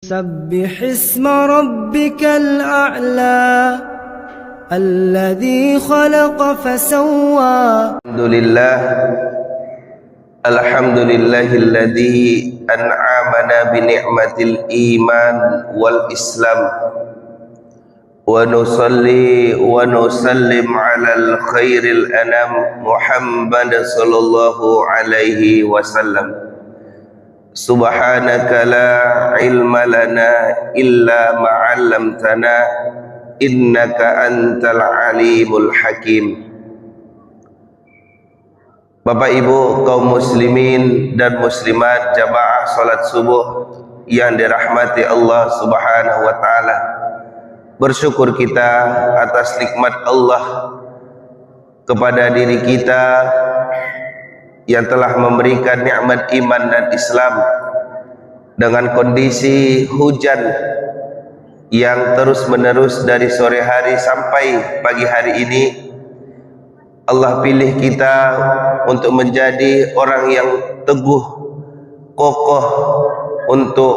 سبح اسم ربك الأعلى الذي خلق فسوى. الحمد لله الذي أنعمنا بنعمة الإيمان والإسلام ونصلي ونسلم على الخير الأنام محمد صلى الله عليه وسلم. Subhanaka la ilma lana illa ma 'allamtana innaka antal alimul hakim. Bapak Ibu kaum muslimin dan muslimat jamaah salat subuh yang dirahmati Allah Subhanahu wa taala. Bersyukur kita atas nikmat Allah kepada diri kita yang telah memberikan nikmat iman dan Islam dengan kondisi hujan yang terus menerus dari sore hari sampai pagi hari ini. Allah pilih kita untuk menjadi orang yang teguh, kokoh untuk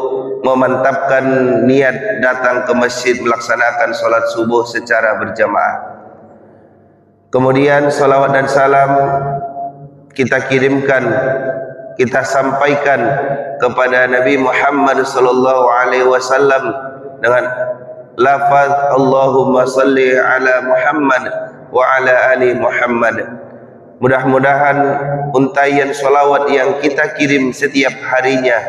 memantapkan niat datang ke masjid melaksanakan sholat subuh secara berjamaah. Kemudian salawat dan salam kita kirimkan, kita sampaikan kepada Nabi Muhammad sallallahu alaihi wasallam dengan lafaz Allahumma salli ala Muhammad wa ala ali Muhammad. Mudah-mudahan untayan salawat yang kita kirim setiap harinya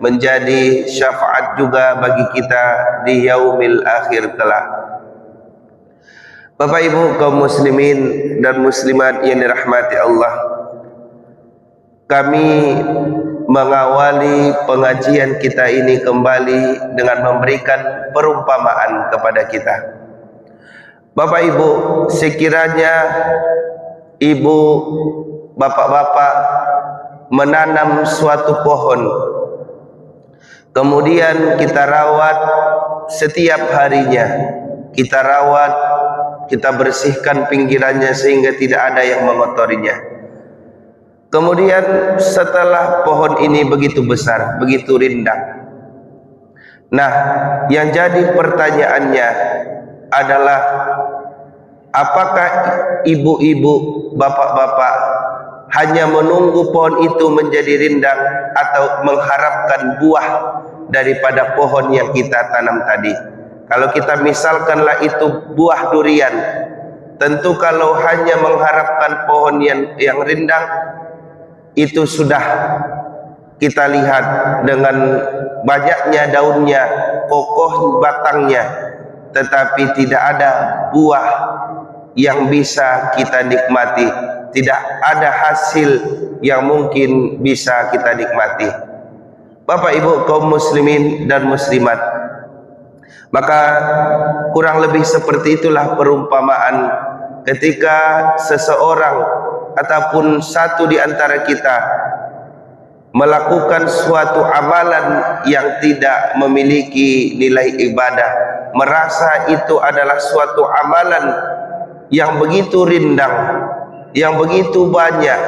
menjadi syafaat juga bagi kita di yaumil akhir kelak. Bapak Ibu kaum muslimin dan muslimat yang dirahmati Allah, kami mengawali pengajian kita ini kembali dengan memberikan perumpamaan kepada kita. Bapak Ibu, sekiranya ibu, bapak-bapak menanam suatu pohon, kemudian kita rawat setiap harinya, kita rawat, kita bersihkan pinggirannya sehingga tidak ada yang mengotorinya. Kemudian setelah pohon ini begitu besar, begitu rindang, nah yang jadi pertanyaannya adalah apakah ibu-ibu, bapak-bapak hanya menunggu pohon itu menjadi rindang atau mengharapkan buah daripada pohon yang kita tanam tadi? Kalau kita misalkanlah itu buah durian, tentu kalau hanya mengharapkan pohon yang rindang, itu sudah kita lihat dengan banyaknya daunnya, kokoh batangnya, tetapi tidak ada buah yang bisa kita nikmati, tidak ada hasil yang mungkin bisa kita nikmati. Bapak Ibu kaum muslimin dan muslimat, maka kurang lebih seperti itulah perumpamaan ketika seseorang ataupun satu di antara kita melakukan suatu amalan yang tidak memiliki nilai ibadah, merasa itu adalah suatu amalan yang begitu rindang, yang begitu banyak,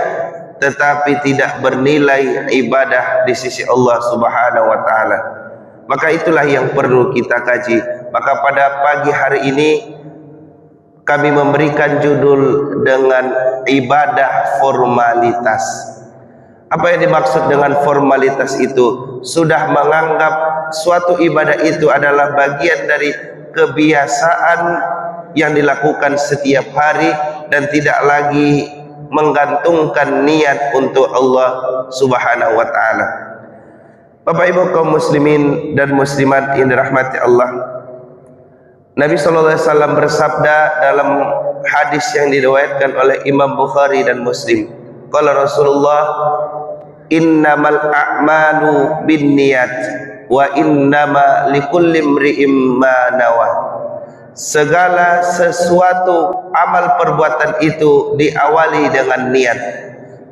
tetapi tidak bernilai ibadah di sisi Allah Subhanahu wa taala. Maka itulah yang perlu kita kaji. Maka pada pagi hari ini kami memberikan judul dengan ibadah formalitas. Apa yang dimaksud dengan formalitas itu? Sudah menganggap suatu ibadah itu adalah bagian dari kebiasaan yang dilakukan setiap hari dan tidak lagi menggantungkan niat untuk Allah Subhanahu wa taala. Bapak Ibu kaum muslimin dan muslimat yang dirahmati Allah, Nabi SAW bersabda dalam hadis yang diriwayatkan oleh Imam Bukhari dan Muslim. Qala Rasulullah, innamal a'malu binniyat wa innama likulli imri'in ma nawa. Segala sesuatu amal perbuatan itu diawali dengan niat,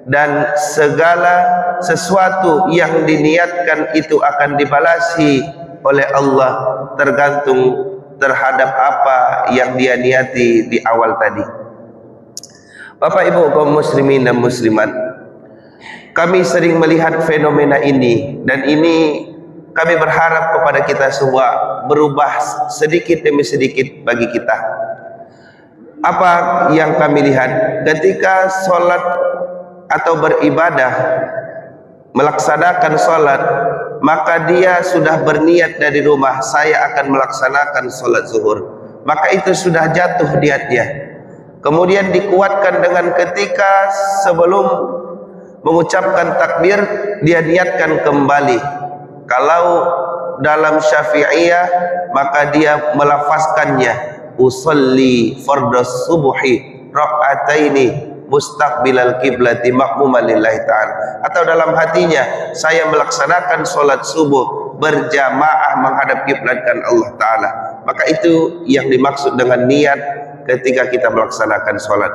dan segala sesuatu yang diniatkan itu akan dibalasi oleh Allah tergantung terhadap apa yang dia niati di awal tadi. Bapak Ibu kaum muslimin dan muslimat, kami sering melihat fenomena ini, dan ini kami berharap kepada kita semua berubah sedikit demi sedikit bagi kita. Apa yang kami lihat ketika sholat atau beribadah, melaksanakan sholat, maka dia sudah berniat dari rumah, saya akan melaksanakan sholat zuhur, maka itu sudah jatuh niatnya. Kemudian dikuatkan dengan ketika sebelum mengucapkan takbir dia niatkan kembali. Kalau dalam Syafi'iyah maka dia melafazkannya, usolli fardhus subuhi rakaataini mustaqbilal kiblati ma'muman lillahi ta'ala. Atau dalam hatinya, saya melaksanakan sholat subuh berjamaah menghadap kiblatkan Allah Ta'ala. Maka itu yang dimaksud dengan niat ketika kita melaksanakan sholat.